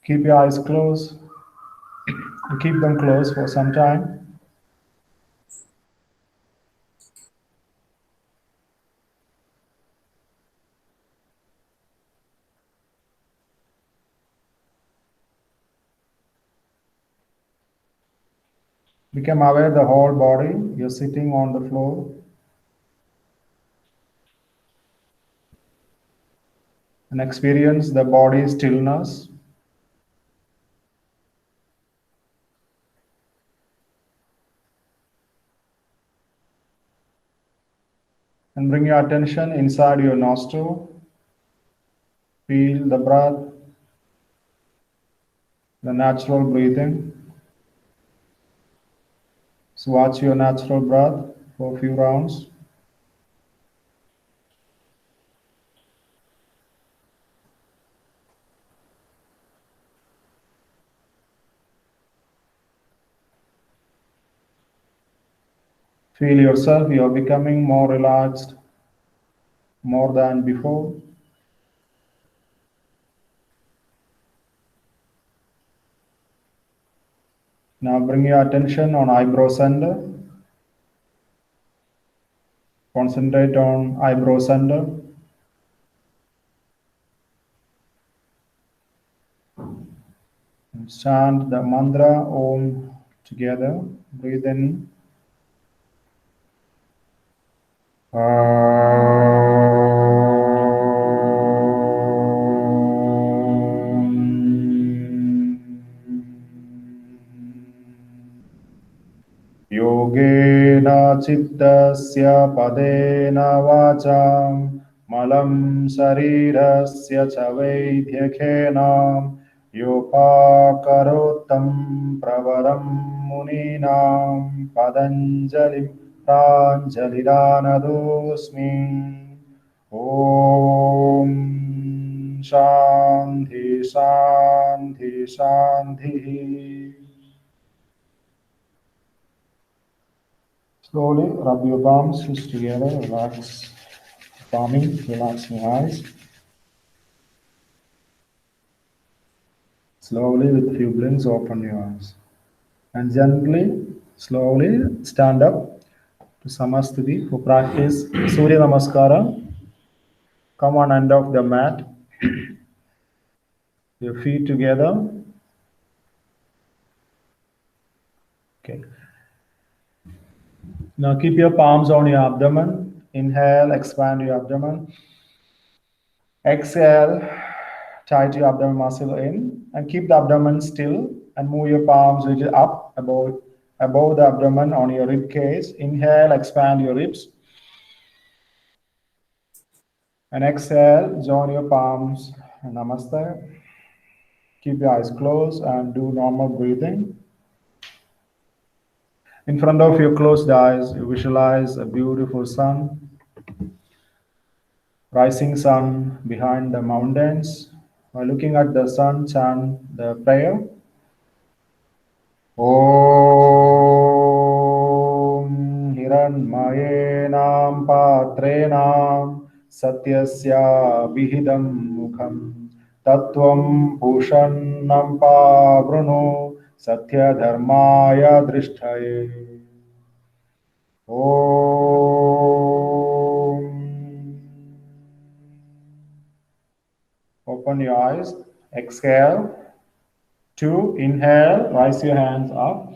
Keep your eyes closed and keep them closed for some time. Become aware the whole body. You're sitting on the floor. And experience the body stillness. And bring your attention inside your nostril. Feel the breath, the natural breathing. So watch your natural breath for a few rounds. Feel yourself, you are becoming more relaxed, more than before. Now bring your attention on eyebrow center. Concentrate on eyebrow center. And chant the mantra Om together. Breathe in. Yogena chittasya padena vacham malam sharirasya cha vaidhyakena yopakarotam pravaram muninam padanjalim pranjaliranadosmi. Om Shanti Shanti Shanti. Slowly rub your palms together, relax palming, relax your eyes. Slowly, with a few blinks, open your eyes. And gently, slowly stand up to Samastiti for practice Surya Namaskara. Come on end of the mat. Your feet together. Okay. Now keep your palms on your abdomen. Inhale, expand your abdomen. Exhale, tight your abdomen muscle in and keep the abdomen still and move your palms a little up above the abdomen on your rib cage. Inhale, expand your ribs. And exhale, join your palms. Namaste. Keep your eyes closed and do normal breathing. In front of your closed eyes, you visualize a beautiful sun, rising sun behind the mountains. While looking at the sun, chant the prayer. Om Hiranmayenam Patrenam Satyasya Vihidam Mukham Tattvam Pushannam Pavruno Satya Dharmaya Drishtaye. Om. Open your eyes. Exhale. 2, inhale, rise your hands up.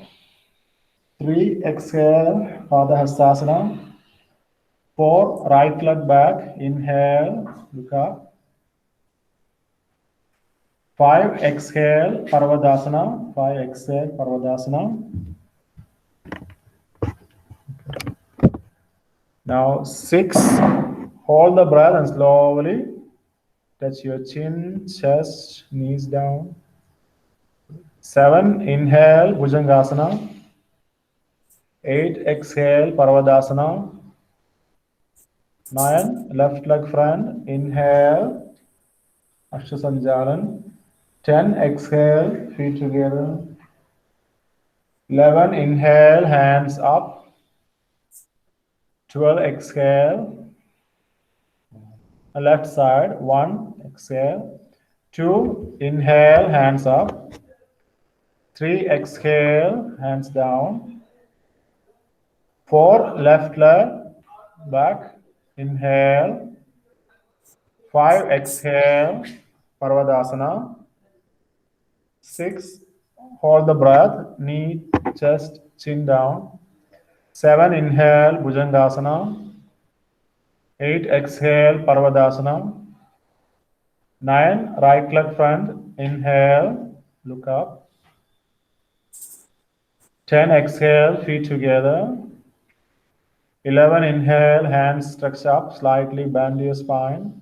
3, exhale, Padahastasana. 4, right leg back, inhale, look up. 5, exhale, Parvadasana. 5, exhale, Parvadasana. Now 6, hold the breath and slowly touch your chin, chest, knees down. 7, inhale, Bhujangasana. 8, exhale, Parvadasana. 9, left leg front, inhale, Ashtasanjalan. 10, exhale, feet together. 11, inhale, hands up. 12, exhale. Left side, 1, exhale. 2 inhale, hands up. 3 exhale, hands down. 4 left leg back. Inhale. 5 exhale, Parvadasana. 6 hold the breath, knee, chest, chin down. 7 inhale, Bhujangasana. 8 exhale, Parvadasana. 9 right leg front, inhale, look up. 10 exhale, feet together. 11 inhale, hands stretch up, slightly bend your spine.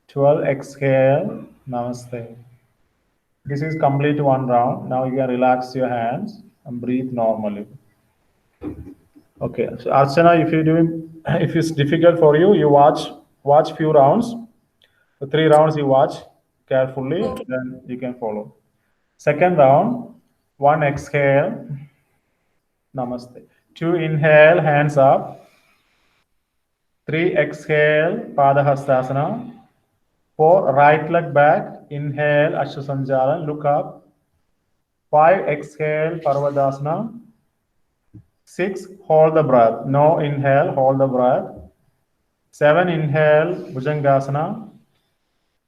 12 exhale, namaste. This is complete one round. Now you can relax your hands and breathe normally. Okay, so Archana, if if it's difficult for you, you watch few rounds. The 3 rounds you watch carefully, Okay. then you can follow. Second round, 1 exhale, namaste. 2 inhale, hands up. 3 exhale, Padahastasana. 4 right leg back, inhale, Ashwasanjala, look up. 5 exhale, Parvadasana. 6 hold the breath, no inhale, hold the breath. 7 inhale, Bhujangasana.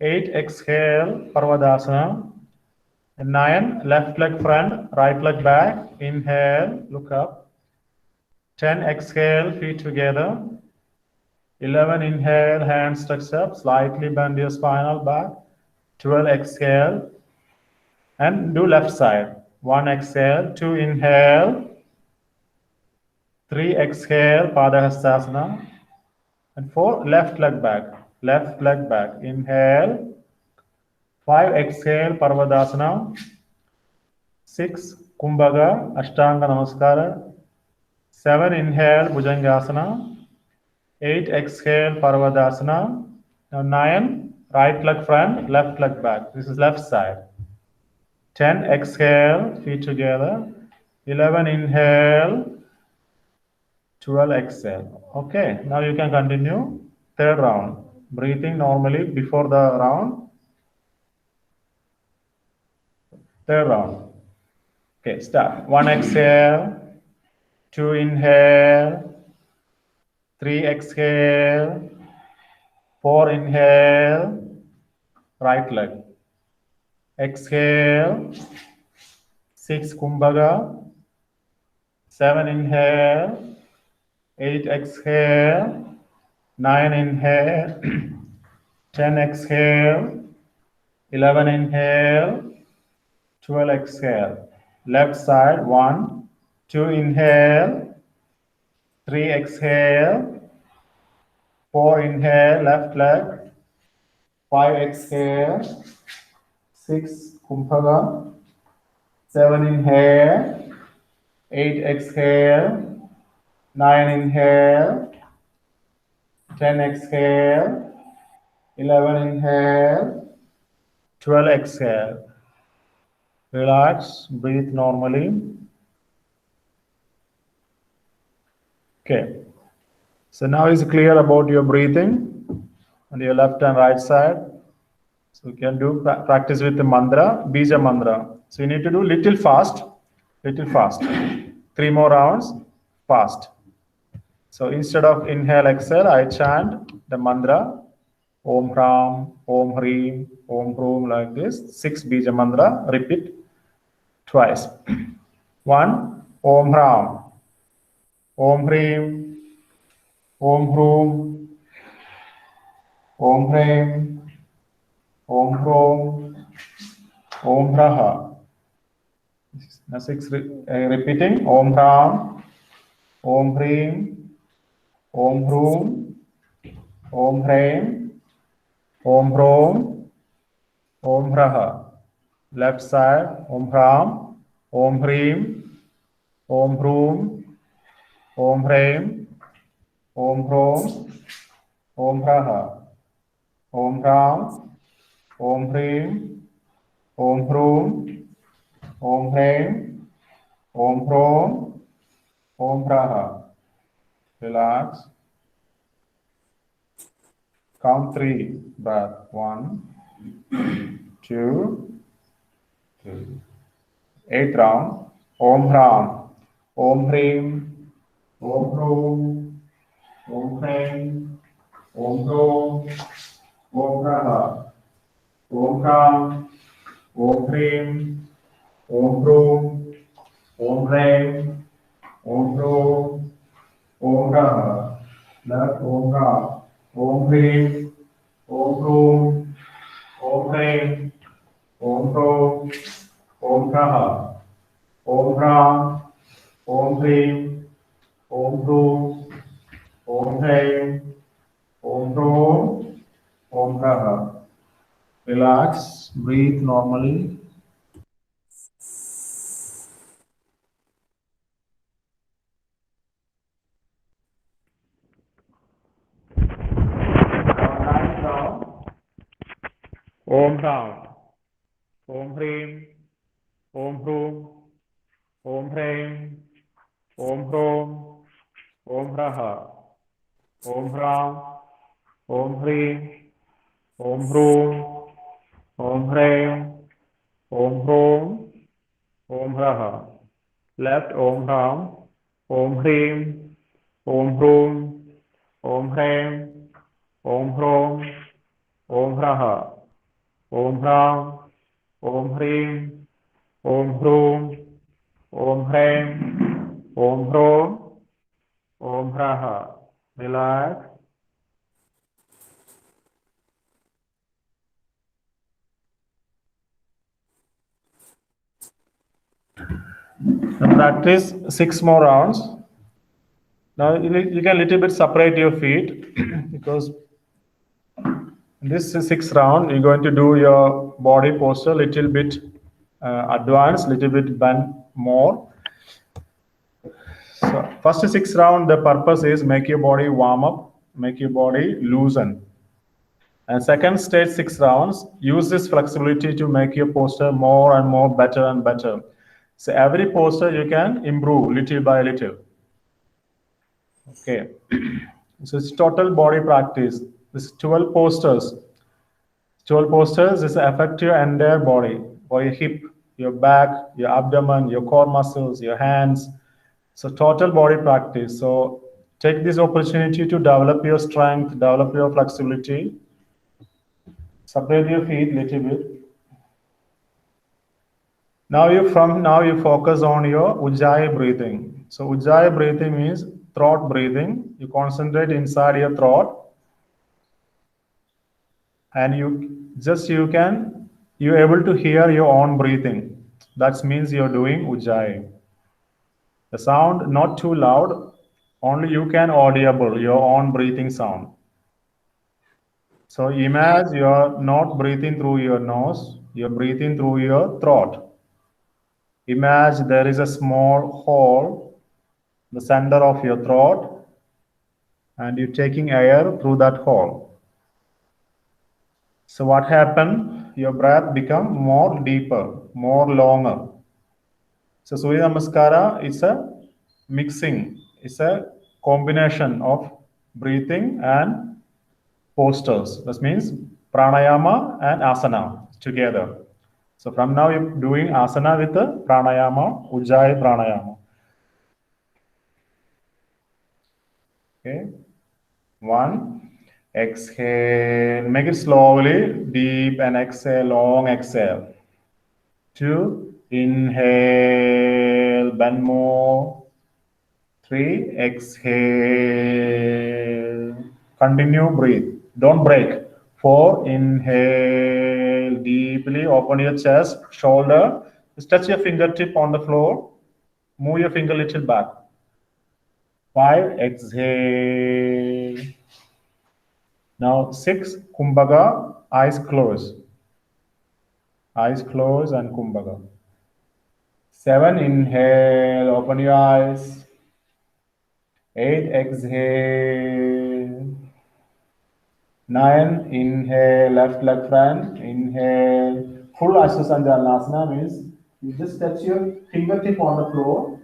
8 exhale, Parvadasana. 9 left leg front, right leg back, inhale, look up. 10 exhale, feet together. 11 inhale, hands stretched up, slightly bend your spinal back. 12 exhale, and do left side. 1 exhale, 2 inhale, 3 exhale, Padahastasana, and 4 left leg back, left leg back. Inhale, 5 exhale, Parvadasana, 6 Kumbhaga, Ashtanga Namaskara, 7 inhale, Bhujangasana, 8 exhale, Parvadasana, now 9 right leg front, left leg back. This is left side. 10 exhale, feet together. 11 inhale, 12 exhale. Okay, now you can continue. Third round. Breathing normally before the round. Third round. Okay, start. 1 exhale, 2 inhale, 3 exhale, 4 inhale, right leg. Exhale, 6 Kumbhaga, 7 inhale, 8 exhale, 9 inhale, 10 exhale, 11 inhale, 12 exhale. Left side, 1, 2 inhale, 3 exhale, 4 inhale, left leg, 5 exhale, 6 Kumbhaga, 7 inhale, 8 exhale, 9 inhale, 10 exhale, 11 inhale, 12 exhale. Relax, breathe normally. Okay. So now it's clear about your breathing on your left and right side. So you can do practice with the mantra, Bija mantra. So you need to do little fast, little fast. 3 more rounds, fast. So instead of inhale, exhale, I chant the mantra Om Ram, Om Hrim, Om Hrum like this. 6 Bija mantra, repeat twice. 1, Om Ram, Om Hrim, Om Hrum, Om Hrim, Om Hrum, Om Raha. Now 6 repeating Om Ram, Om Hrim, Om Hrum, Om Hrim, Om Hrum, Om Raha. Left side Om Ram, Om Hrim, Om Hrum, Om Hrim, Om Hrum, Om Raha. Om Ram, Om Hrim, Om Hrum, Om Hrim, Om Hrum, Om Raha. Relax. Count 3. Breath. 1, 2, 3. 8th round. Om Hram, Om Hrim, Om Hrum, Om Hrim, Om Hrum, Om Raha, Om Hram, Om Hrim, Om Hrum, Om Hrim, Om Hrum, Om Raha, left Om Ram, Om Hrim, Om Hrum, Om Hrim, Om Hrum, Om Raha, Om Ram, Om Hrim, Om Hrum, Om Hrim, Om Hrum, Om Raha. Relax, breathe normally. Om Ram, Om Hrim, Om Hrum, Om Hrim, Om Hrum, Om Raha, Om Ram, Om Hrim, Om Hrum, Om Hrim, Om Hrum, Om Raha. Left Om Ram, Om Hrim, Om Hrum, Om Hrim, Om Hrum, Om Raha. Om Ram, Om Hrim, Om Hrum, Om Hrim, Om Hrum, Om Raha. Relax. Now practice 6 more rounds. Now you can little bit separate your feet because in this 6th round you're going to do your body posture little bit advanced, little bit bend more. So first 6 round, the purpose is make your body warm up, make your body loosen. And second stage 6 rounds, use this flexibility to make your posture more and more better and better. So every posture you can improve little by little. Okay. So it's total body practice. This 12 postures. 12 postures is affect your entire body, or your hip, your back, your abdomen, your core muscles, your hands. So total body practice. So take this opportunity to develop your strength, develop your flexibility. Separate your feet a little bit. Now you focus on your Ujjayi breathing. So Ujjayi breathing means throat breathing. You concentrate inside your throat, and you're able to hear your own breathing. That means you're doing Ujjayi. The sound not too loud, only you can audible your own breathing sound. So imagine you're not breathing through your nose, you're breathing through your throat. Imagine there is a small hole in the center of your throat, and you're taking air through that hole. So what happened? Your breath become more deeper, more longer. So Surya Namaskara is a mixing, it's a combination of breathing and postures. That means pranayama and asana together. So from now you're doing asana with the pranayama, Ujjayi pranayama. Okay. 1. Exhale. Make it slowly, deep, and exhale, long exhale. 2. Inhale, bend more. 3. Exhale. Continue, breathe. Don't break. 4. Inhale deeply, open your chest, shoulder. Just touch your fingertip on the floor. Move your finger a little back. 5. Exhale. Now 6. Kumbhaka, eyes closed. Eyes closed and Kumbhaka. 7. Inhale, open your eyes. 8. Exhale. 9. Inhale, left leg front. Inhale. Full Ashwasandhalasana means you just touch your fingertip on the floor.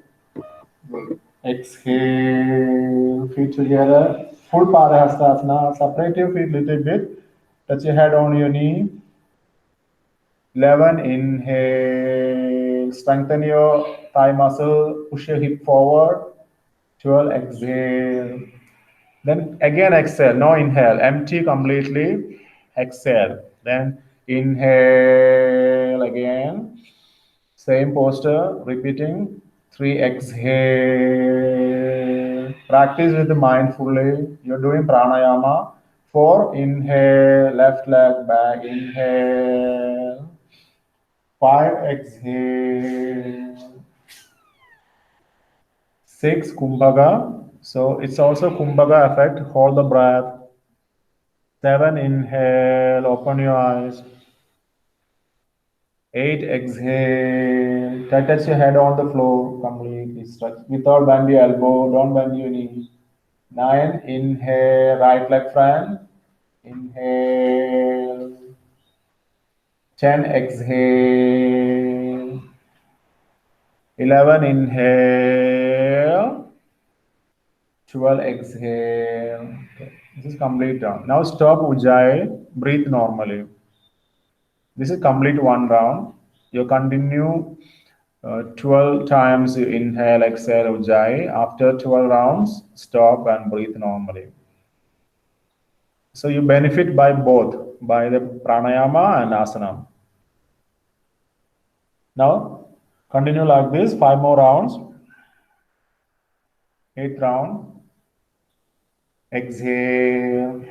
Exhale, feet together. Full Padahastasana. Separate your feet a little bit. Touch your head on your knee. 11, inhale, strengthen your thigh muscle, push your hip forward. 12, exhale. Then again exhale, no inhale, empty completely, exhale. Then inhale again, same posture, repeating. 3, exhale. Practice with mindfully. You're doing pranayama. 4, inhale, left leg back, inhale. 5, exhale. 6, kumbhaga. So it's also kumbhaga effect. Hold the breath. 7, inhale, open your eyes. 8, exhale. Touch your head on the floor completely. Stretch without bend your elbow. Don't bend your knee. 9, inhale, right leg front. Inhale. 10, exhale. 11, inhale. 12, exhale. Okay. This is complete down. Now stop Ujjayi. Breathe normally. This is complete one round. You continue 12 times. You inhale, exhale, Ujjayi. After 12 rounds, stop and breathe normally. So you benefit by both, by the pranayama and asana. Now continue like this, 5 more rounds. 8th round. Exhale.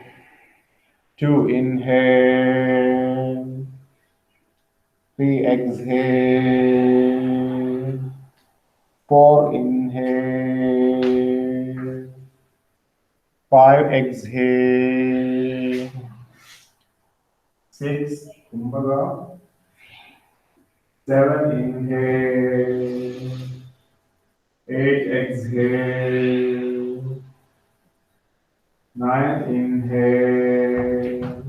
2, inhale. 3, exhale. 4, inhale. 5, exhale. 6, kumbhaga. 7, inhale. 8, exhale. 9, inhale.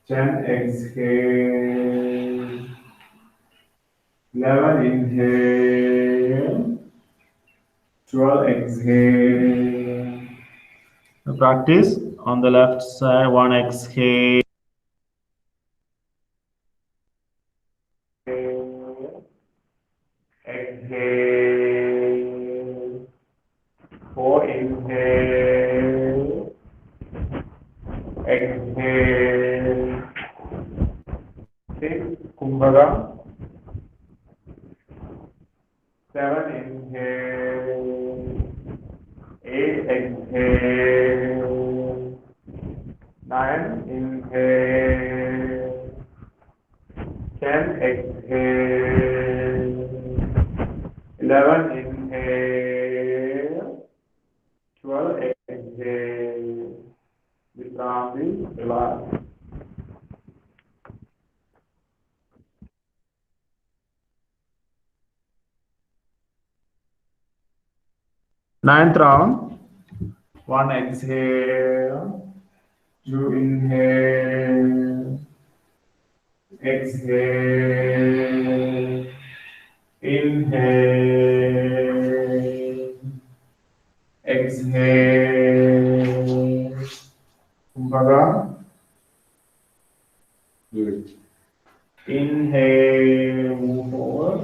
10, exhale. 11, inhale. 12, exhale. Practice on the left side, 1, exhale. Exhale. 4, inhale. Exhale. 6, kumbhaga. 7, inhale. 8, exhale. 9, inhale. 10, exhale. 11, inhale. 12, exhale. Visrambi, relax. Ninth round. 1, exhale. 2, inhale. Exhale. Inhale. Exhale. Kumbhaga. Good. Inhale, move forward.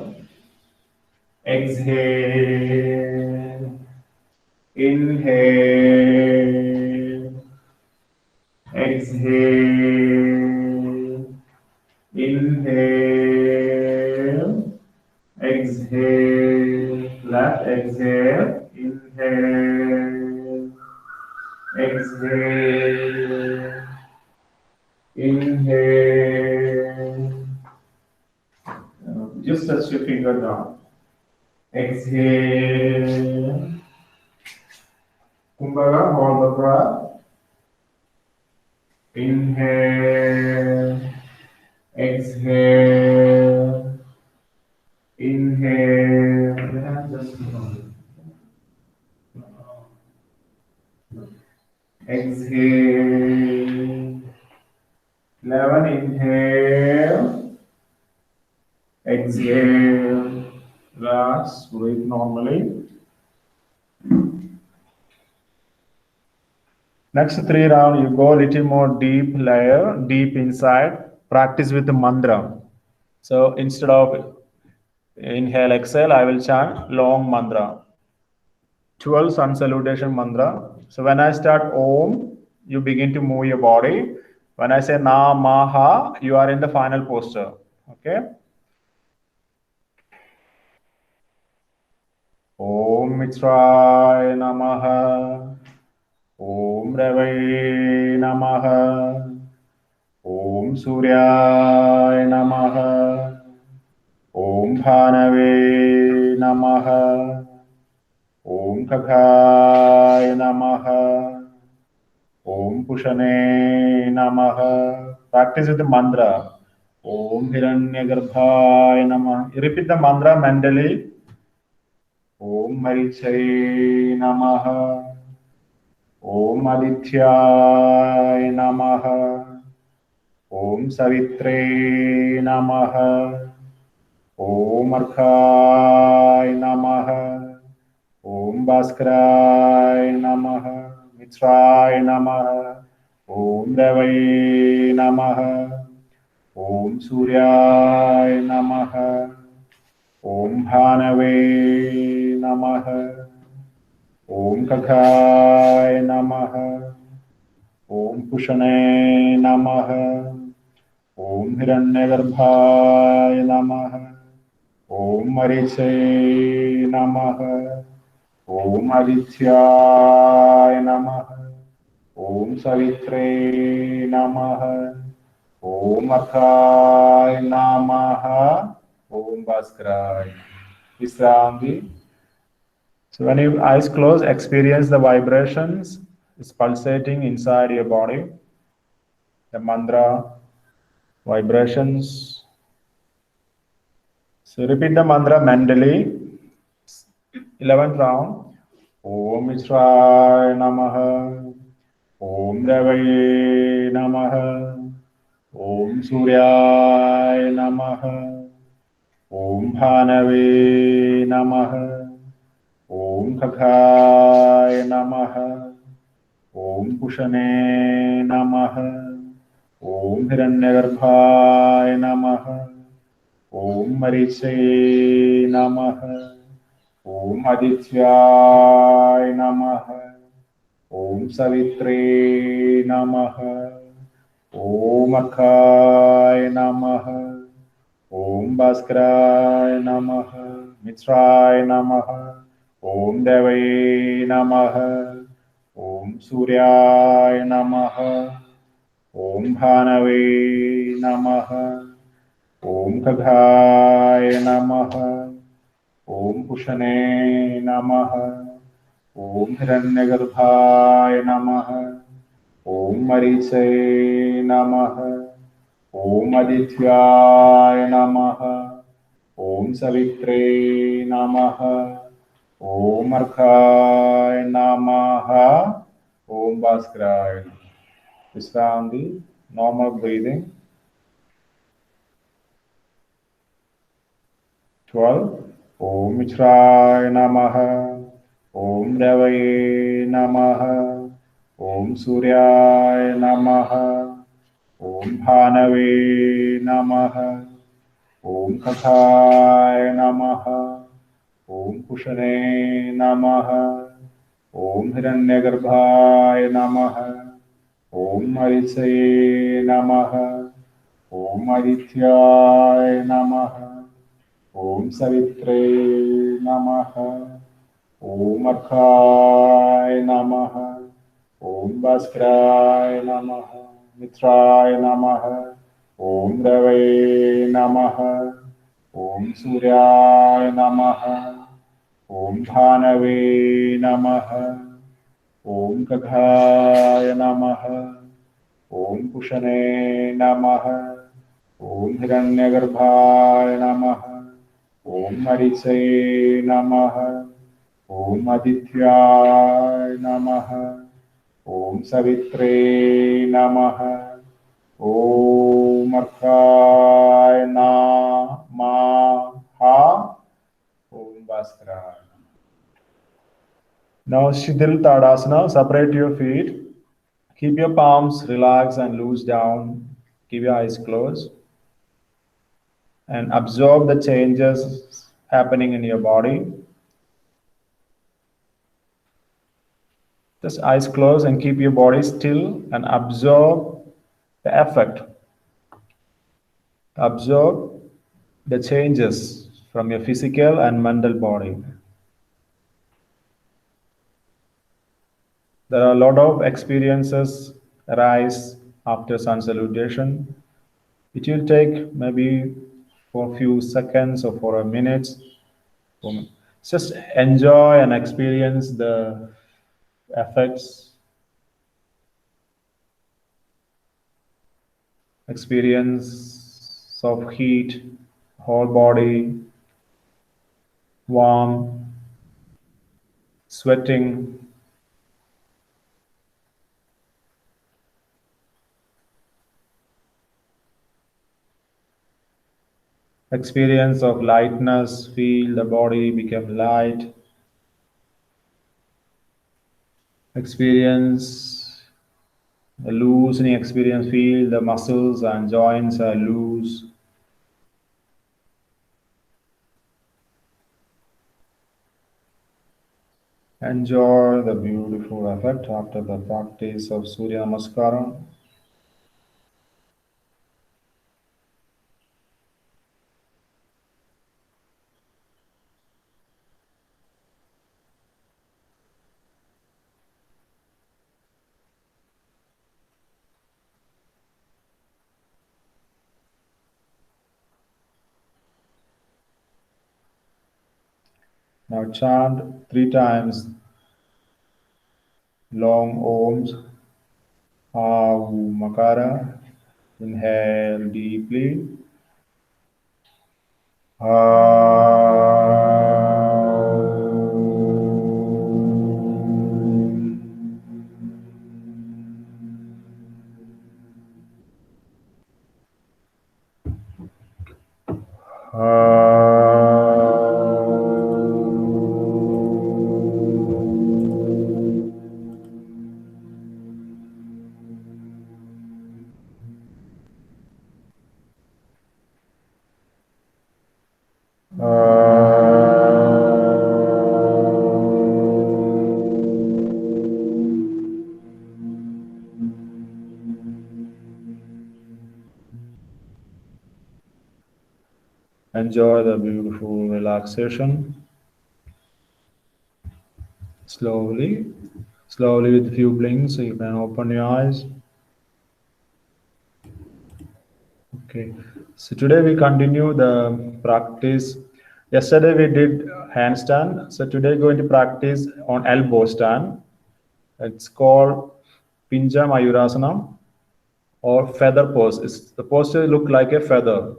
Exhale. Inhale. Exhale. Inhale. Exhale. Left exhale. Inhale. Exhale. Inhale. Just touch your finger down. Exhale. Kumbhaga, hold the breath. Inhale. Exhale. Inhale. Exhale. 11, inhale. Exhale. Relax, breathe normally. Next 3 rounds, you go a little more deep layer, deep inside, practice with the mantra. So instead of inhale, exhale, I will chant long mantra. 12 sun salutation mantra. So when I start Om, you begin to move your body. When I say Na Maha, you are in the final posture. Okay. Om Mitraya Namaha. Om Ravai Namaha. Om Suryaya Namaha. Om Bhanave Namaha. Om Kaghaya Namaha. Om Pushane Namaha. Practice with the mantra. Om Hiranyagarbhaya Namaha. You repeat the mantra mentally. Om Marichai Namaha. Om Adityaya Namaha. Om Savitre Namaha. Om Arkhaya Namaha. Om Bhaskara Namaha. Mitraya Namaha. Om Ravai Namaha. Om Suryaya Namaha. Om Bhanave Namaha. Om Kaghaya Namaha. Om Pushane Namaha. Om Hiranyagarbhaya Namaha. Om Mariche Namaha. Om Adityaya Namaha. Om Savitre Namaha. Om Arkhaya Namaha. Om Bhaskara. Visramdi. So when your eyes close, experience the vibrations. It's pulsating inside your body. The mantra vibrations. So repeat the mantra mentally. 11th round. Om Israya Namaha. Om Ravaya Namaha. Om Suryaya Namaha. Om Bhanave Namaha. Om Kaghaya Namaha. Om Pushane Namaha. Om Hiranyagarbhaya Namaha. Om Mariche Namaha. Om Adityaya Namaha. Om Savitre Namaha. Om Arkhaya Namaha. Om Bhaskara Namaha. Mitraya Namaha. Om Devai Namaha. Om Suryaya Namaha. Om Bhanave Namaha. Om Kaghaya Namaha. Om Pushane Namaha. Om Hiranyagarbhaya Namaha. Om Mariche Namaha. Om Adityaya Namaha. Om Savitre Namaha. Om Arkhaya Namaha. Om Bhaskara. Visramdi. Normal breathing. 12. Om Mitraya Namaha. Om Ravaya Namaha. Om Suryaya Namaha. Om Bhanave Namaha. Om Kaghaya Namaha. Om Pushane Namaha. Om Hiranyagarbhaya Namaha. Om Mariche Namaha. Om Adityaya Namaha. Om Savitre Namaha. Om Arkhaya Namaha. Om Bhaskara Namaha. Mitraya Namaha. Om Ravaya Namaha. Om Suryaya Namaha. Om Bhanave Namaha. Om Kaghaya Namaha. Om Pushane Namaha. Om Hiranyagarbhaya Namaha. Om Mariche Namaha. Om Adityaya Namaha. Om Savitre Namaha. Om Arkhaya Namaha. Om Bhaskara. Now Shidil Tadasana. Separate your feet. Keep your palms relaxed and loose down. Keep your eyes closed and absorb the changes happening in your body. Just eyes closed and keep your body still and absorb the effect. Absorb the changes from your physical and mental body. There are a lot of experiences arise after sun salutation. It will take maybe for a few seconds or for a minute. Just enjoy and experience the effects, experience of heat, whole body, warm, sweating, experience of lightness, feel the body become light, experience a loosening experience, feel the muscles and joints are loose. Enjoy the beautiful effect after the practice of Surya Namaskara. Now chant 3 times long Oms, Makara. Inhale deeply. Enjoy the beautiful relaxation. Slowly, slowly with a few blinks, so you can open your eyes. Okay, so today we continue the practice. Yesterday we did handstand, so today going to practice on elbow stand. It's called Pinja Mayurasana or feather pose. The posture look like a feather,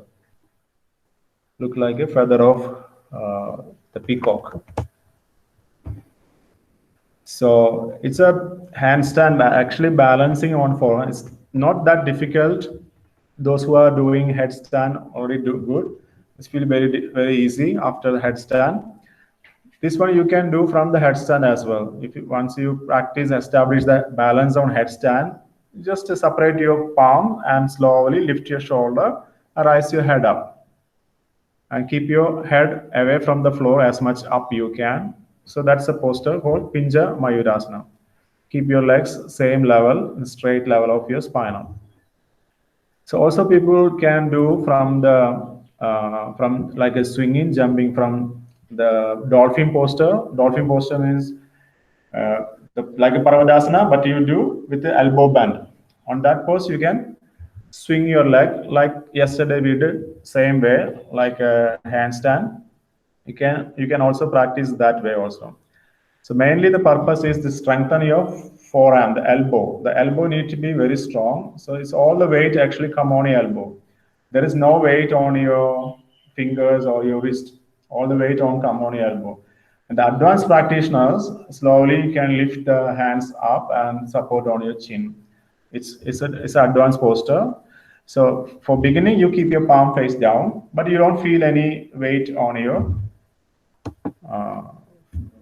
of the peacock. So it's a handstand, actually balancing on forearm. It's not that difficult. Those who are doing headstand already do good. It's feel very easy after the headstand. This one you can do from the headstand as well. If you, once you practice, establish the balance on headstand, just separate your palm and slowly lift your shoulder and raise your head up. And keep your head away from the floor as much up you can. So that's a posture called Pinja Mayurasana. Keep your legs same level, straight level of your spinal. So also people can do from like a swinging, jumping from the dolphin posture. Dolphin posture means like a Parvadasana, but you do with the elbow bend. On that pose, you can swing your leg like yesterday we did, same way, like a handstand. You can also practice that way also. So mainly the purpose is to strengthen your forearm, the elbow. The elbow need to be very strong. So it's all the weight actually come on your elbow. There is no weight on your fingers or your wrist. All the weight on come on your elbow. And the advanced practitioners slowly can lift the hands up and support on your chin. It's an advanced posture. So for beginning, you keep your palm face down, but you don't feel any weight on your uh,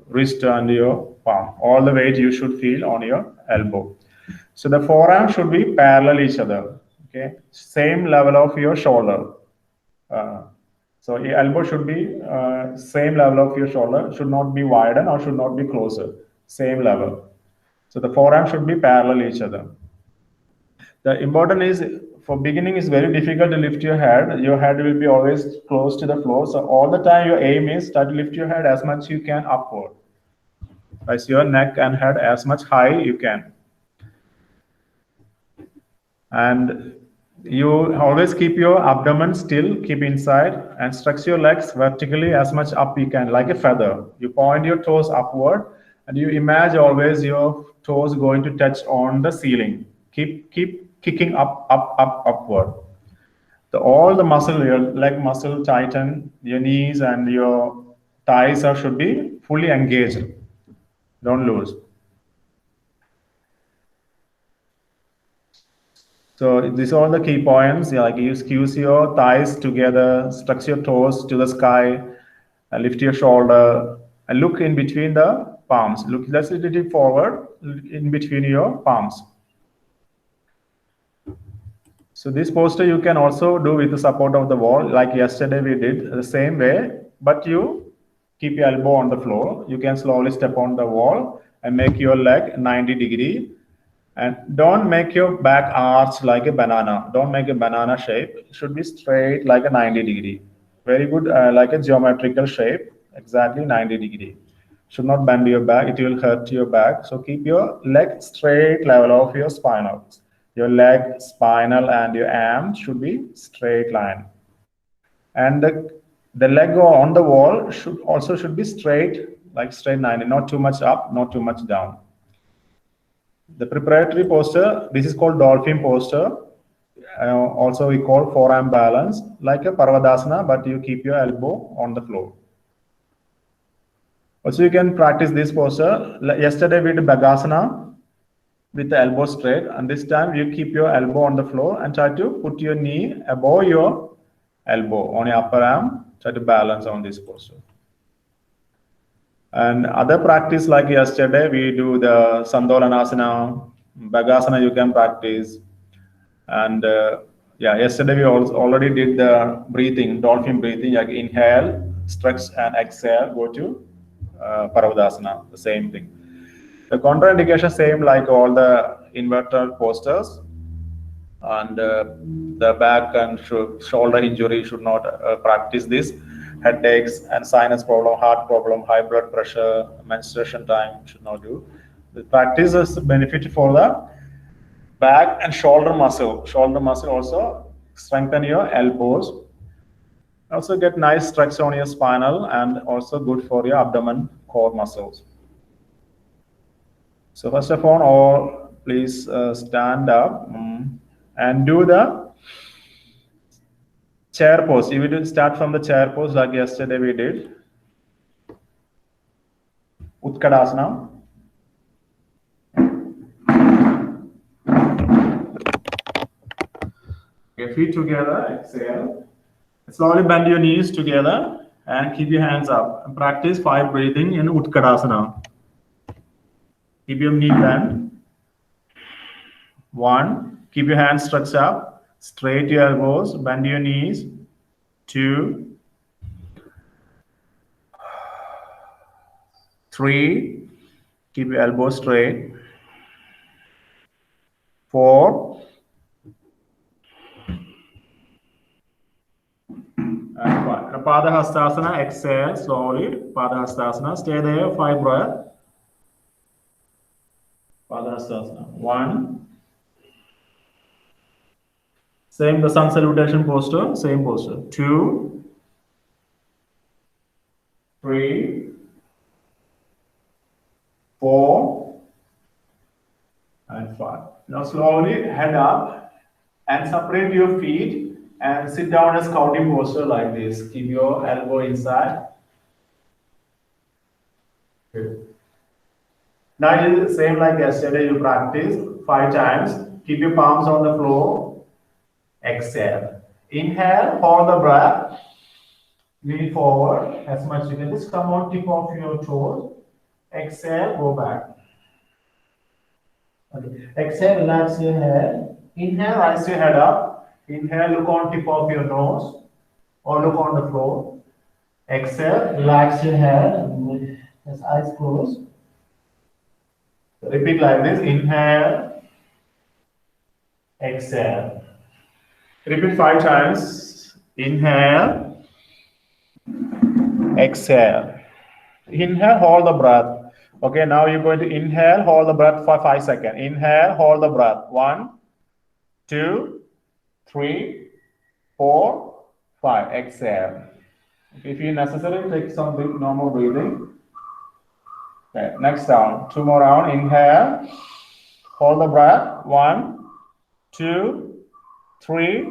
wrist and your palm. All the weight you should feel on your elbow. So the forearm should be parallel each other. Okay, same level of your shoulder. So your elbow should be same level of your shoulder, should not be widened or should not be closer, same level. So the forearm should be parallel each other. The important is for beginning is very difficult to lift your head. Your head will be always close to the floor. So all the time your aim is try to lift your head as much you can upward. Raise your neck and head as much high you can. And you always keep your abdomen still, keep inside and stretch your legs vertically as much up you can, like a feather. You point your toes upward and you imagine always your toes going to touch on the ceiling. Keep kicking upward. All the muscle, your leg muscle tighten, your knees and your thighs should be fully engaged. Don't lose. So these are all the key points. Like you squeeze your thighs together, stretch your toes to the sky, lift your shoulder, and look in between the palms. Look, let's a little forward, in between your palms. So this posture you can also do with the support of the wall, like yesterday we did the same way, but you keep your elbow on the floor. You can slowly step on the wall and make your leg 90 degree. And don't make your back arch like a banana. Don't make a banana shape. It should be straight like a 90 degree. Very good, like a geometrical shape, exactly 90 degree. Should not bend your back, it will hurt your back. So keep your leg straight level of your spinal. Your leg, spinal, and your arm should be straight line. And the leg on the wall should be straight, like straight 90, not too much up, not too much down. The preparatory posture, this is called dolphin posture. Also we call forearm balance, like a Parvadasana, but you keep your elbow on the floor. Also you can practice this posture. Yesterday we did Bhagasana with the elbow straight, and this time you keep your elbow on the floor and try to put your knee above your elbow on your upper arm. Try to balance on this posture. And other practice like yesterday, we do the Sandolanasana, Bhagasana you can practice. And yeah, yesterday we also already did the breathing, dolphin breathing, like inhale, stretch and exhale, go to Parvadasana, the same thing. The contraindication same like all the inverted postures. And the back and shoulder injury should not practice this. Headaches and sinus problem, heart problem, high blood pressure, menstruation time should not do. The practice is benefit for the back and shoulder muscle. Shoulder muscle also strengthen your elbows. Also get nice stretch on your spinal and also good for your abdomen core muscles. So first of all please stand up and do the chair pose. You will start from the chair pose like yesterday we did. Utkadasana. Okay, feet together, exhale. Slowly bend your knees together and keep your hands up. And practice 5 breathing in Utkadasana. Keep your knee bent. 1. Keep your hands stretched up. Straight your elbows. Bend your knees. 2. 3. Keep your elbows straight. 4. And 5. Padahastasana, exhale slowly. Padahastasana, stay there, 5 breaths. Padahastasana, 1. Same, the sun salutation posture, same posture. 2. 3. 4. And 5. Now slowly head up and separate your feet and sit down as scouting posture like this. Keep your elbow inside. Good. Now it is the same like yesterday. You practice 5 times. Keep your palms on the floor. Exhale. Inhale, hold the breath. Lean forward as much as you can. Just come on tip of your toes. Exhale, go back. Okay. Exhale, relax your head. Inhale, raise your head up. Inhale, look on tip of your nose or look on the floor. Exhale, relax your head with eyes closed. Repeat like this. Inhale, exhale. Repeat 5 times. Inhale, exhale. Inhale, hold the breath. Okay, now you're going to inhale, hold the breath for 5 seconds. Inhale, hold the breath. 1, 2, 3, 4, 5. Exhale. If you necessary, take some big normal breathing. Okay, next round. 2 more round. Inhale, hold the breath. 1, 2, 3,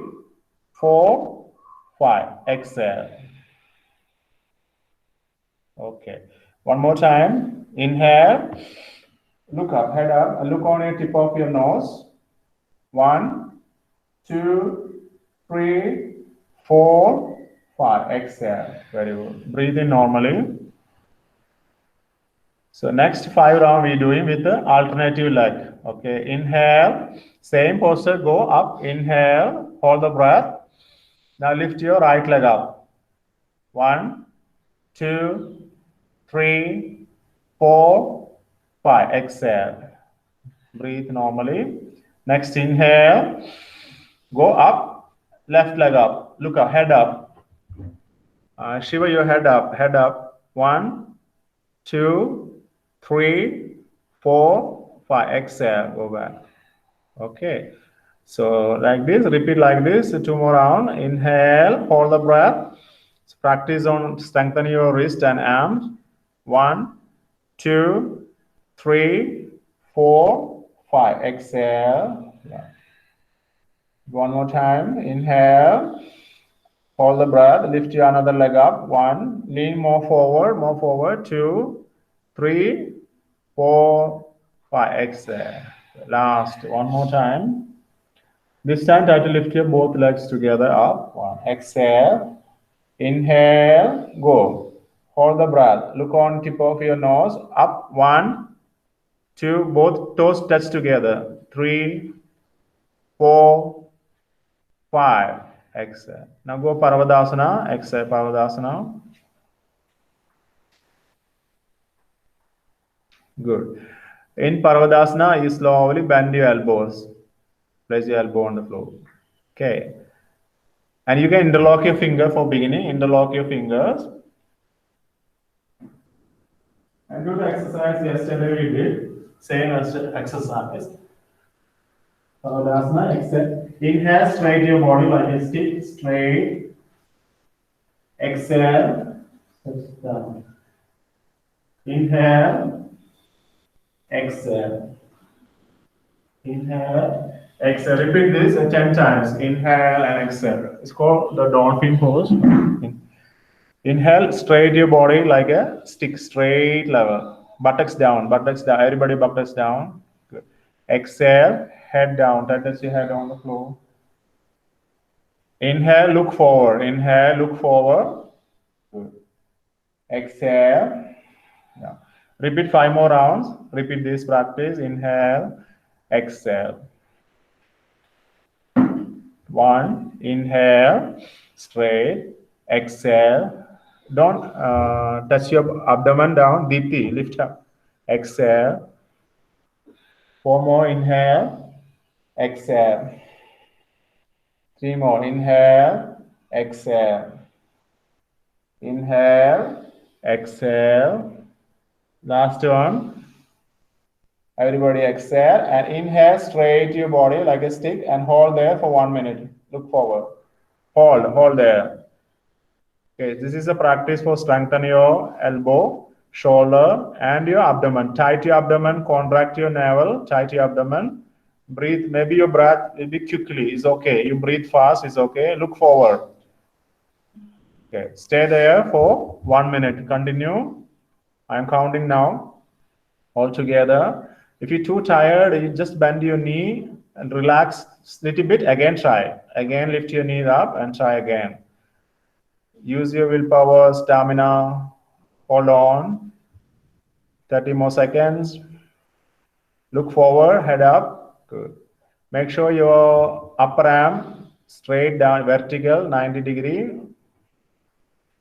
4, 5. Exhale. Okay. One more time. Inhale. Look up, head up, and look on your tip of your nose. 1, 2, 3, 4, 5. Exhale. Very good. Breathe in normally. So next 5 rounds we're doing with the alternative leg. Okay. Inhale. Same posture. Go up. Inhale. Hold the breath. Now lift your right leg up. 1, 2, 3, 4, 5. Exhale. Breathe normally. Next inhale. Go up. Left leg up. Look up. Head up. Shiver your head up. Head up. 1, 2, 3, 4, 5. Exhale. Go back. Okay. So like this. Repeat like this. 2 more rounds. Inhale. Hold the breath. Practice on strengthen your wrist and arms. 1, 2, 3, 4, 5. Exhale. Yeah. One more time. Inhale. Hold the breath. Lift your another leg up. 1. Lean more forward. 2, 3, 4, 5. Exhale. Last. One more time. This time try to lift your both legs together up. 1. Exhale. Inhale. Go. Hold the breath. Look on tip of your nose. Up. 1, 2. Both toes touch together. 3, 4, 5. Exhale. Now go Parvadasana. Exhale Parvadasana. Good. In Parvadasana, you slowly bend your elbows. Place your elbow on the floor. Okay. And you can interlock your finger for beginning. Interlock your fingers. And do the exercise yesterday we did. Same as exercise. Parvadasana. Exhale. Inhale, straight your body like a stick. Straight. Exhale. Sit down. Inhale. Exhale. Inhale. Exhale. Repeat this 10 times. Inhale and exhale. It's called the dolphin pose. Inhale, straight your body like a stick, straight level. Buttocks down, buttocks down. Everybody buttocks down. Good. Exhale, head down. Touch your head on the floor. Inhale, look forward. Inhale, look forward. Good. Exhale. Yeah. Repeat 5 more rounds. Repeat this practice. Inhale, exhale. 1. Inhale, straight. Exhale. Don't touch your abdomen down. Deeply lift up. Exhale. 4 more. Inhale. Exhale. 3 more. Inhale. Exhale. Inhale. Exhale. Last one. Everybody exhale and inhale straight your body like a stick and hold there for 1 minute. Look forward. Hold there. Okay, this is a practice for strengthen your elbow, shoulder, and your abdomen. Tight your abdomen, contract your navel, tight your abdomen. Breathe, maybe your breath will be quickly, is okay. You breathe fast, is okay. Look forward. Okay, stay there for 1 minute. Continue. I'm counting now. All together. If you're too tired, you just bend your knee and relax a little bit. Again, try. Again, lift your knee up and try again. Use your willpower, stamina. Hold on. 30 more seconds. Look forward, head up. Good. Make sure your upper arm straight down, vertical, 90 degree.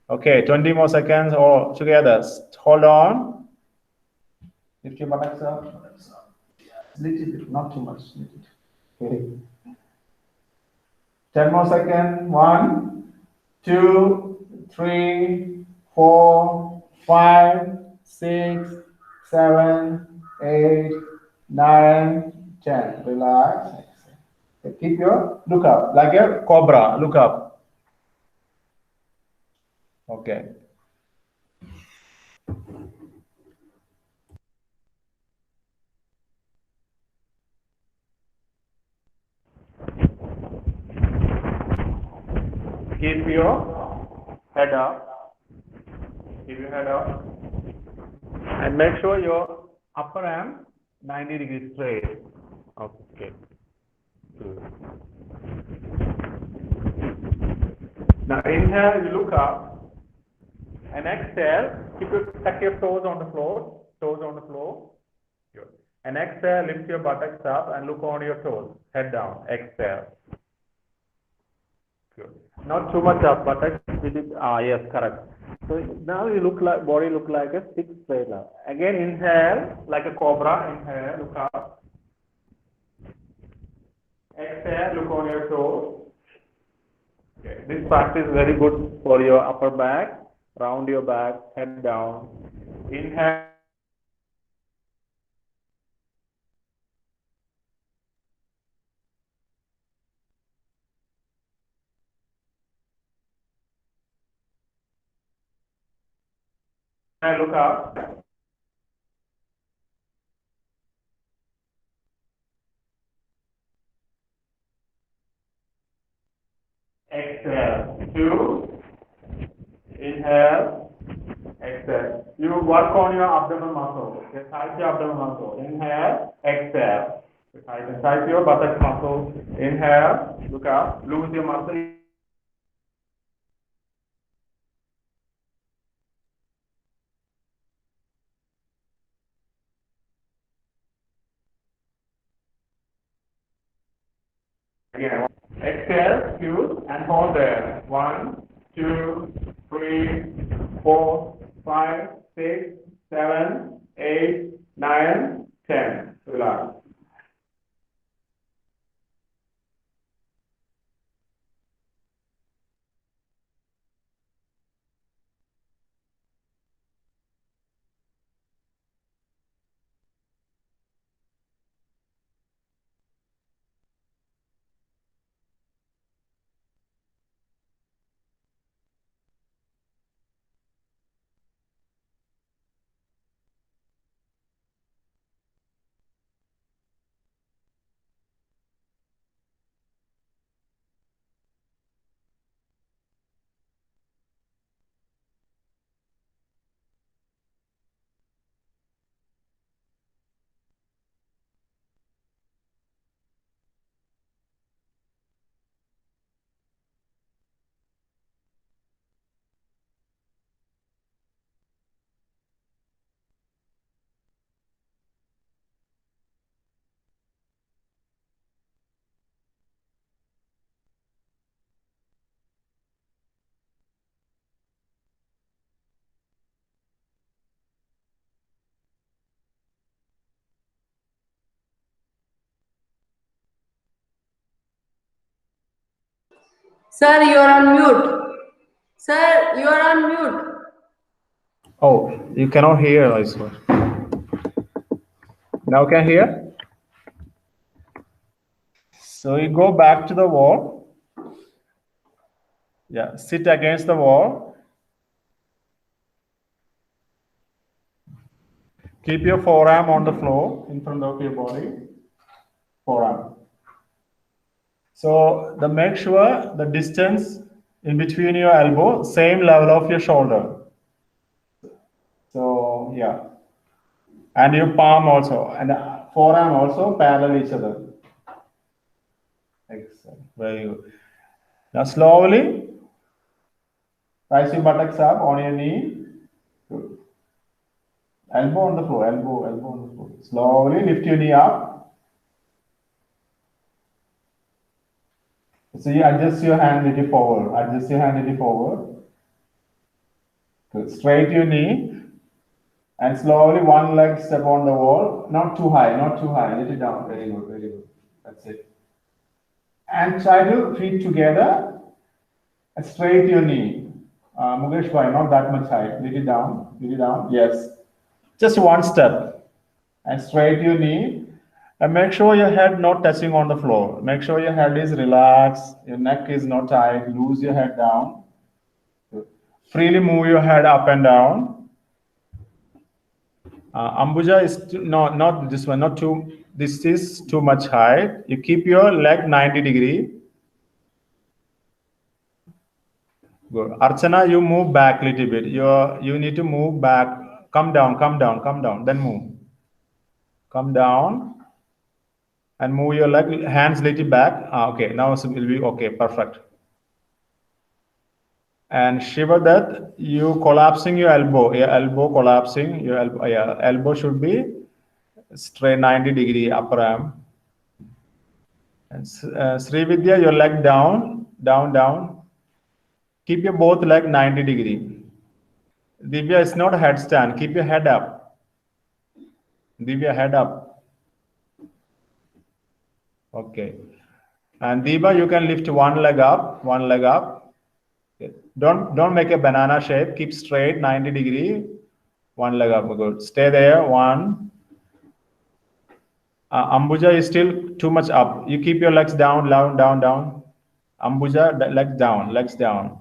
Okay, 20 more seconds all together. Hold on. Lift your buttocks up. Little bit, not too much. Okay. 10 more seconds. 1, 2, 3, 4, 5, 6, 7, 8, 9, 10. Relax. Okay. Keep your look up like a cobra. Look up. Okay. Keep your head up. Keep your head up. And make sure your upper arm 90 degrees straight. Okay. Good. Now inhale, you look up. And exhale, tuck your toes on the floor. Toes on the floor. Good. And exhale, lift your buttocks up and look on your toes. Head down. Exhale. Good. Not too much up, buttocks. Yes, correct. So now you look like body look like a stick straight line. Again, inhale like a cobra. Inhale, look up. Exhale, look on your toes. Okay. This practice is very good for your upper back. Round your back, head down. Inhale. Look up. Exhale. 2. Inhale. Exhale. You work on your abdominal muscle. Exercise your abdominal muscle. Inhale. Exhale. Exercise your buttock muscle. Inhale. Look up. Lose your muscle. Again. Exhale. 2 and hold there. 1, 2, 3, 4, 5, 6, 7, 8, 9, 10. Relax. Sir, you are on mute. Sir, you are on mute. Oh, you cannot hear, I swear. Now can hear? So you go back to the wall. Yeah, sit against the wall. Keep your forearm on the floor in front of your body. Forearm. So make sure the distance in between your elbow, same level of your shoulder. So yeah. And your palm also, and forearm also parallel each other. Excellent. Very good. Now slowly rise your buttocks up on your knee. Good. Elbow on the floor, elbow on the floor. Slowly lift your knee up. So you adjust your hand little forward. Adjust your hand little forward. Good. Straight your knee. And slowly one leg step on the wall. Not too high, not too high. Little down. Very good, very good. That's it. And try to feet together. And straight your knee. Mukesh bhai, not that much high. Little down, little down. Yes. Just one step. And straight your knee. And make sure your head not touching on the floor. Make sure your head is relaxed. Your neck is not tight. Lose your head down. Freely move your head up and down. Ambuja is not this one, not too. This is too much height. You keep your leg 90 degree. Good. Archana, you move back a little bit. You need to move back. Come down, come down, come down. Then move. Come down. And move your leg, hands little back. Okay, now it will be okay, perfect. And Shiva, that you collapsing your elbow collapsing, your elbow should be straight 90 degree upper arm. And Srividya, your leg down, down, down. Keep your both leg 90 degree. Divya, it's not a headstand. Keep your head up. Divya, head up. Okay. And Diva, you can lift one leg up, one leg up. Don't make a banana shape. Keep straight 90 degree. One leg up. Good. Stay there. One. Ambuja is still too much up. You keep your legs down, down, down, down. Ambuja, legs down, legs down.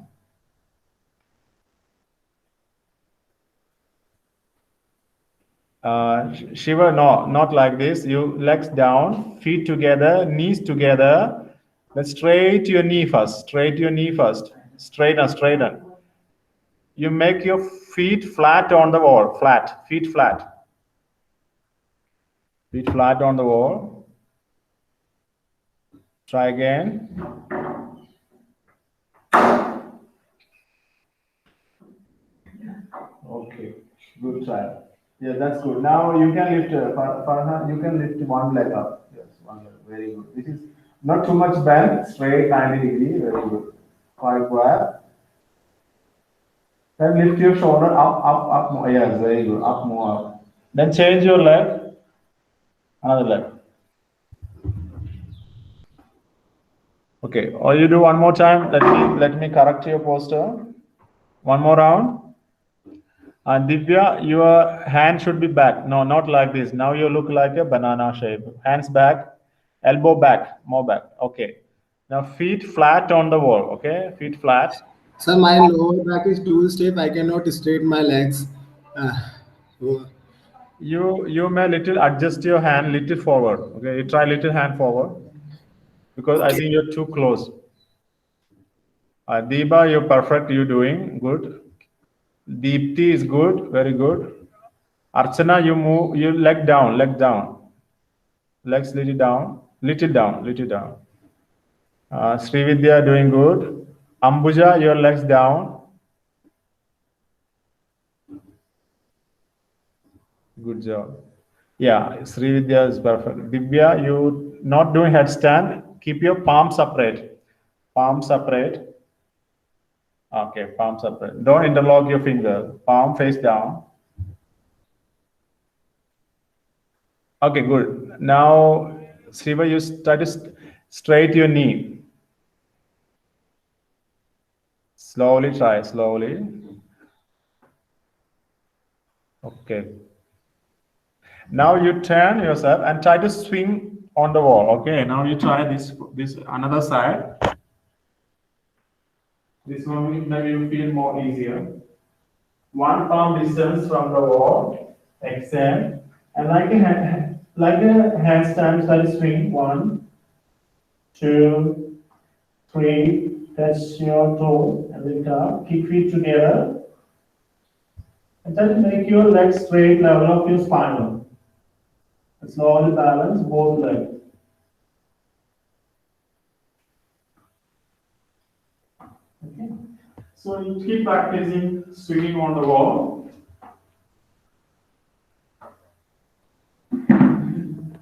Shiva, no, not like this. You legs down, feet together, knees together. Then straight your knee first. Straight your knee first. Straighten, straighten. You make your feet flat on the wall. Flat. Feet flat. Feet flat on the wall. Try again. Okay. Good try. Yeah, that's good. Now you can lift, Farhan, you can lift one leg up. Yes, one leg. Very good. This is not too much bend. Straight 90 degree. Very good. Quite well. Then lift your shoulder up, up, up more. Yes, very good. Up more. Then change your leg. Another leg. Okay. Or you do one more time. Let me correct your posture. One more round. And Divya, your hand should be back. No, not like this. Now you look like a banana shape. Hands back, elbow back, more back. Okay. Now feet flat on the wall. Okay, feet flat. Sir, my lower back is too stiff. I cannot straighten my legs. So- You may little adjust your hand little forward. Okay, you try little hand forward because I think you're too close. Deepa, you're perfect. You're doing good. Deepti is good. Very good. Archana, you move your leg down, legs little down, little down, little down. Srividya doing good. Ambuja, your legs down. Good job. Yeah, Srividya is perfect. Divya, you not doing headstand. Keep your palms separate. Palms separate. Okay, palms separate. Don't interlock your finger. Palm face down. Okay, good. Now, Shiva, you try to straight your knee. Slowly try, slowly. Okay. Now you turn yourself and try to swing on the wall. Okay, now you try this another side. This one maybe you feel more easier. One palm distance from the wall. Extend. And like a handstand, try to swing. 1, 2, 3. Touch your toe and lift up. Keep feet together. And try to make your legs straight, level of your spine. Slowly balance both legs. Okay. So you keep practicing swinging on the wall.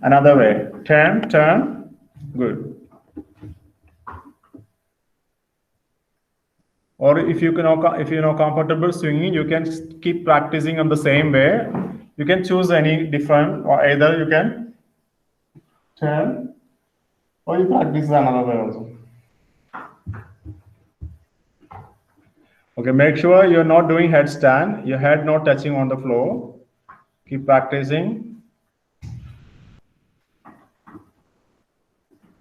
Another way. Turn, turn. Good. Or if you if you're not comfortable swinging, you can keep practicing on the same way. You can choose any different, or either you can turn, or you practice another way also. Okay, make sure you're not doing headstand, your head not touching on the floor. Keep practicing.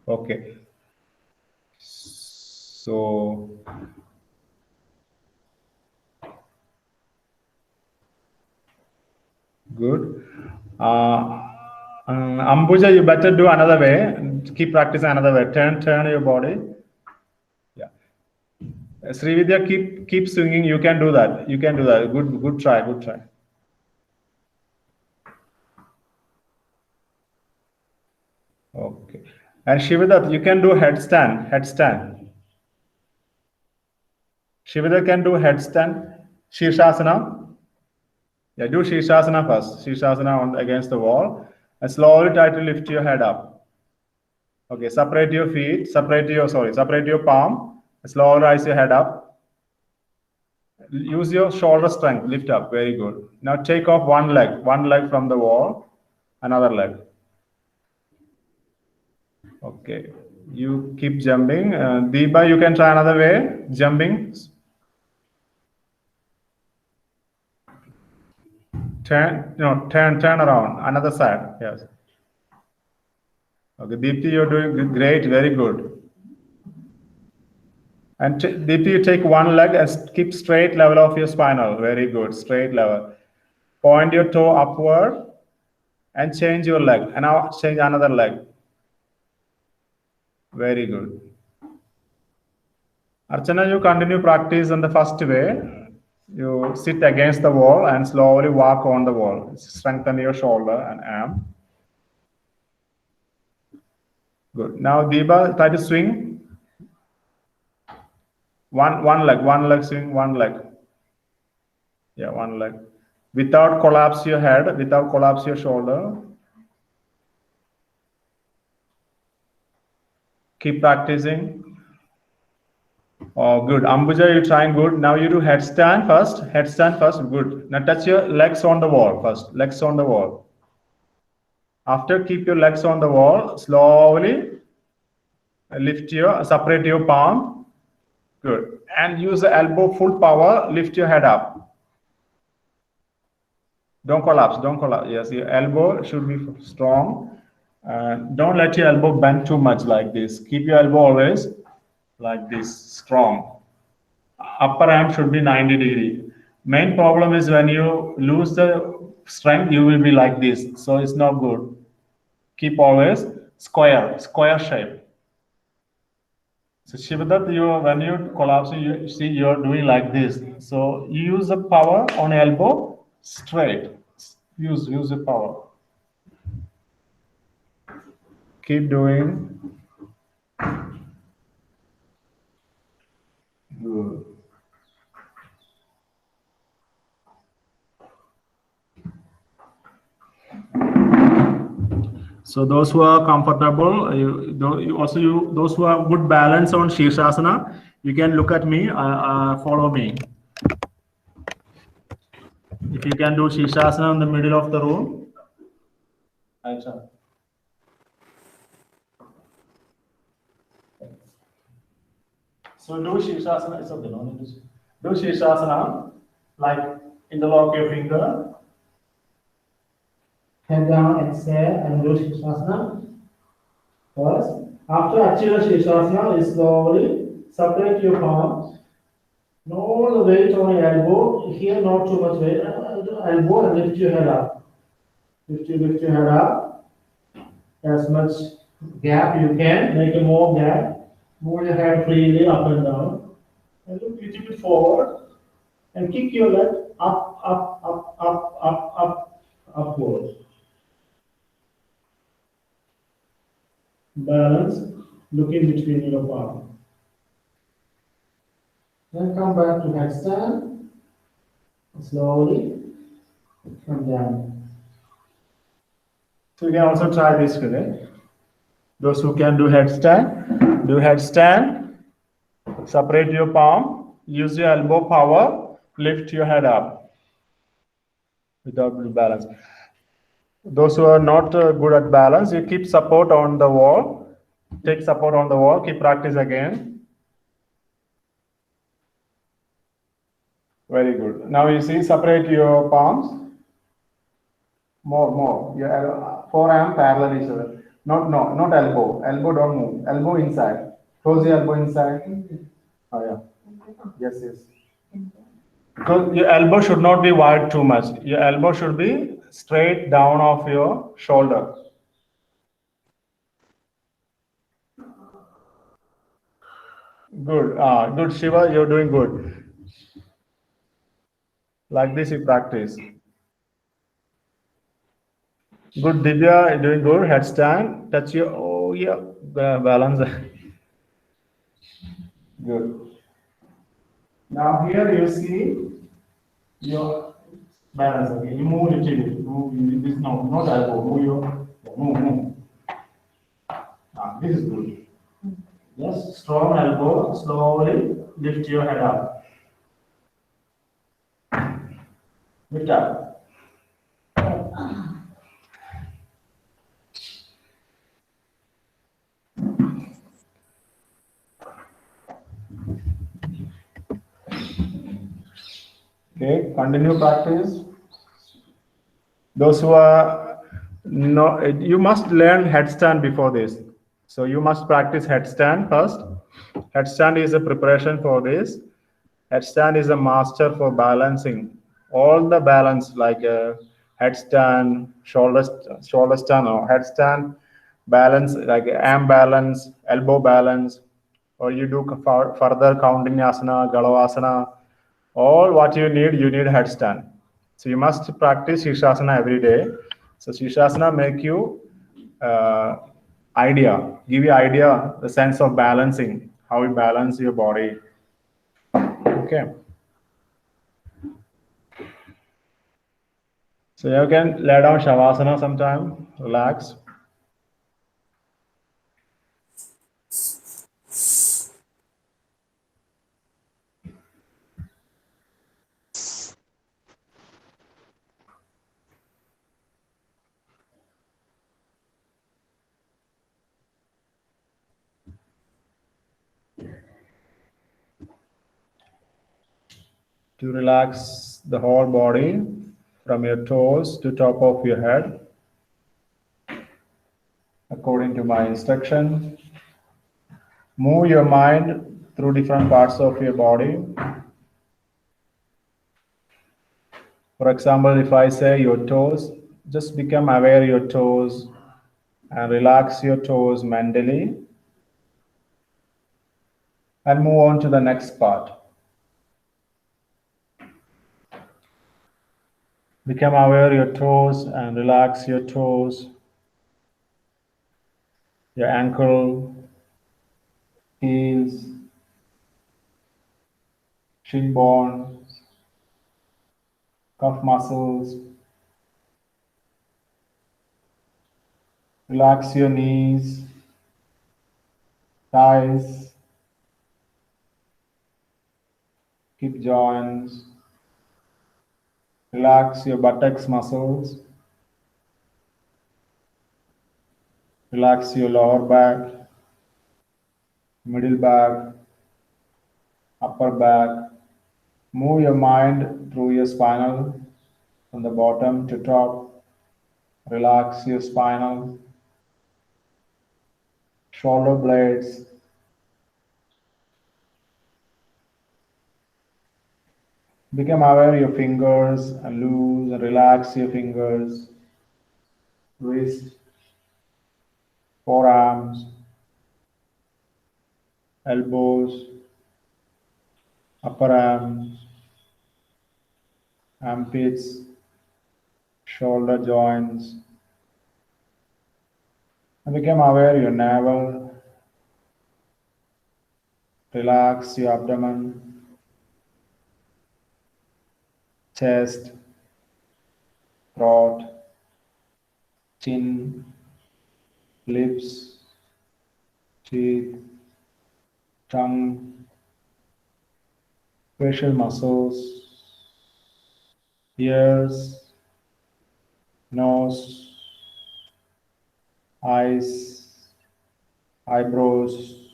Okay. So, good. Ambuja, you better do another way. Keep practicing another way. Turn your body. Yeah. Srividya, keep swinging. You can do that. You can do that. Good try. Good try. Okay. And Shivadat, you can do headstand. Shivadat can do headstand. Shirshasana. Yeah, do Shirshasana first. Shirshasana against the wall. And slowly try to lift your head up. Okay, separate your feet. Separate your palm. Slowly raise your head up. Use your shoulder strength. Lift up. Very good. Now take off one leg from the wall. Another leg. Okay, you keep jumping. Deepa, you can try another way, jumping. Turn around, another side, yes. Okay, Deepti, you're doing great, very good. And Deepti, you take one leg and keep straight level of your spinal, very good, straight level. Point your toe upward and change your leg, and now change another leg. Very good. Archana, you continue practice on the first way. You sit against the wall and slowly walk on the wall. Strengthen your shoulder and arm. Good. Now, Deepa, try to swing. One leg swing, one leg. Yeah, one leg. Without collapse your head, without collapse your shoulder. Keep practicing. Oh, good. Ambuja, you're trying good. Now you do headstand first. Good. Now touch your legs on the wall first. Legs on the wall. After, keep your legs on the wall. Slowly separate your palm. Good. And use the elbow full power. Lift your head up. Don't collapse. Yes, your elbow should be strong. Don't let your elbow bend too much like this. Keep your elbow always like this, strong. Upper arm should be 90 degree. Main problem is when you lose the strength, you will be like this. So it's not good. Keep always square shape. So Shivadat, when you collapse, you see you're doing like this. So you use the power on elbow straight. Use the power. Keep doing. Good. So those who are comfortable, those who have good balance on Shirshasana, you can look at me, follow me. If you can do Shirshasana in the middle of the room, so do Shirshasana. It's okay, no need to do Shirshasana, like interlock your finger, head down, exhale, and do Shirshasana first. After Achila Shirshasana, slowly separate your palms. No the weight on your elbow. Here, not too much weight. Elbow, and lift your head up. Lift your head up. As much gap you can. Make a more gap. Move your head freely up and down. And look a little bit forward. And kick your leg upward. Balance, looking between your palms. Then come back to headstand. Slowly come down. So you can also try this today. Those who can do headstand, separate your palm, use your elbow power, lift your head up without balance. Those who are not good at balance, you keep support on the wall. Take support on the wall, keep practice again. Very good. Now you see, separate your palms. More. Your forearm parallel each other. Not elbow. Elbow don't move. Elbow inside. Close the elbow inside. Oh yeah. Yes. Because your elbow should not be wide too much. Your elbow should be straight down off your shoulder. Good. Good, Shiva. You're doing good. Like this, you practice. Good, Divya. You're doing good. Headstand. Touch your. Oh yeah. Balance. Good. Now here you see your balance. Okay, you move a little bit. Move this. No, not elbow. Move. This is good. Yes, strong elbow. Slowly lift your head up. Lift up. Okay, continue practice. Those who are no, you must learn headstand before this. So you must practice headstand first. Headstand is a preparation for this. Headstand is a master for balancing all the balance like headstand, shoulder stand, or headstand balance like arm balance, elbow balance, or you do further Kaundinyasana, Galavasana. All what you need headstand. So you must practice Shirshasana every day. So Shirshasana make you give you idea, the sense of balancing, how you balance your body. Okay. So you can lay down Shavasana sometime, relax. To relax the whole body from your toes to top of your head according to my instruction. Move your mind through different parts of your body. For example, if I say your toes, just become aware of your toes and relax your toes mentally and move on to the next part. Become aware of your toes and relax your toes, your ankle, heels, shin bone, calf muscles. Relax your knees, thighs, hip joints. Relax your buttocks muscles. Relax your lower back, middle back, upper back. Move your mind through your spinal from the bottom to top. Relax your spinal, shoulder blades. Become aware of your fingers and loose and relax your fingers, wrist, forearms, elbows, upper arms, armpits, shoulder joints. And become aware of your navel. Relax your abdomen, chest, throat, chin, lips, teeth, tongue, facial muscles, ears, nose, eyes, eyebrows,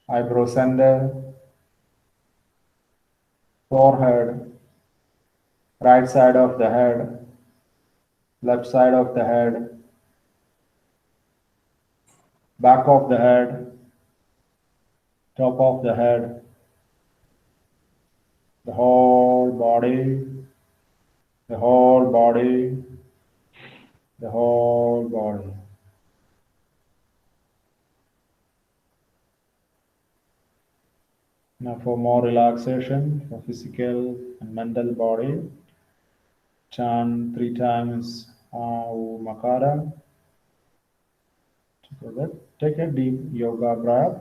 eyebrow center, forehead, right side of the head, left side of the head, back of the head, top of the head, the whole body, the whole body, the whole body. Now for more relaxation, for physical and mental body, chant 3 times Om Makara. Together, take a deep yoga breath.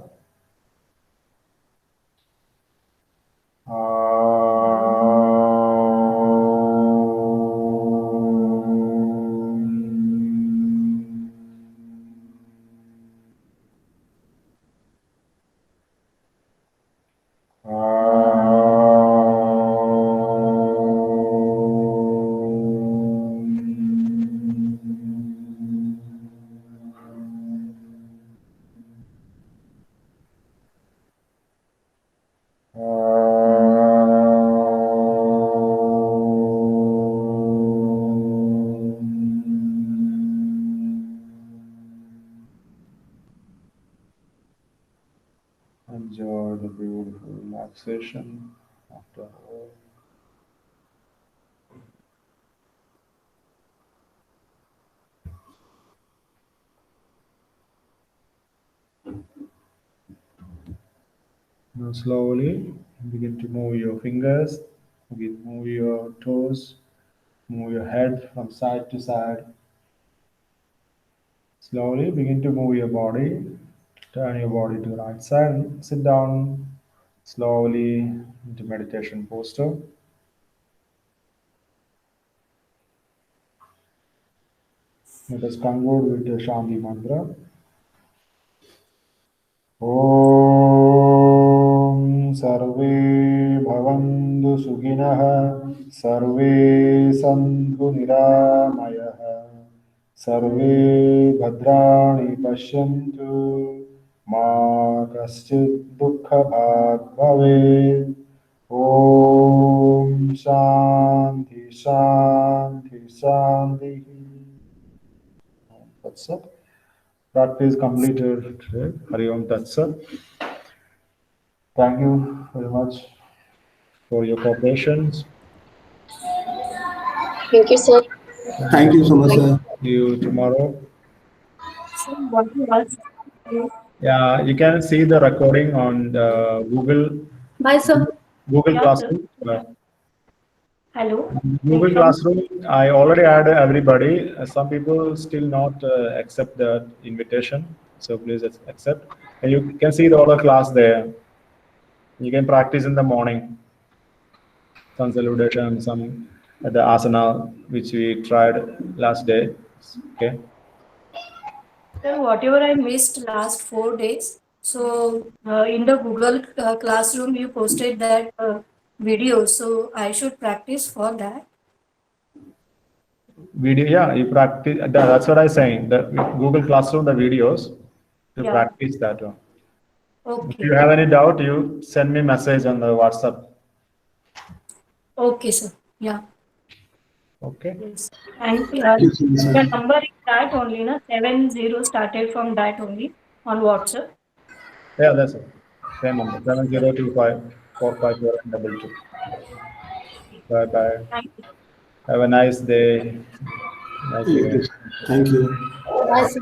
Enjoy the beautiful relaxation after all. Now slowly begin to move your fingers, move your toes, move your head from side to side. Slowly begin to move your body, turn your body to the right side, sit down slowly into meditation posture. Let us conclude with the Shanti mantra. ॐ सर्वे भवन्तु सुखिनः सर्वे सन्तु निरामयः सर्वे भद्राणि पश्यन्तु मा कश्चित् दुःखभाग् भवेत् ॐ शान्ति शान्ति शान्तिः. That's it. Practice completed today. Hari Om Tat Sat. Thank you very much for your cooperation. Thank you, sir. Thank you so much, sir. See you tomorrow. Sir, what was Yeah, you can see the recording on the Bye, sir. Google Yeah, Classroom. Hello. Google Classroom. I already added everybody. Some people still not accept the invitation, so please accept. And you can see the other class there. You can practice in the morning. Some salutation, some the asana which we tried last day. Okay. Sir, whatever I missed last 4 days, so in the Google Classroom you posted that video, so I should practice for that. Video, yeah, you practice. That's what I'm saying. The Google Classroom, the videos, to Yeah. practice that one. If Okay. you have any doubt, you send me message on the WhatsApp. Okay, sir. Yeah. Okay. Yes. And Thank you so much, sir. the number is that only, na 70 started from that only on WhatsApp. Yeah, that's it. Same number 70254542. Bye bye. Thank you. Have a nice day. Nice day. Thank you. Bye, sir.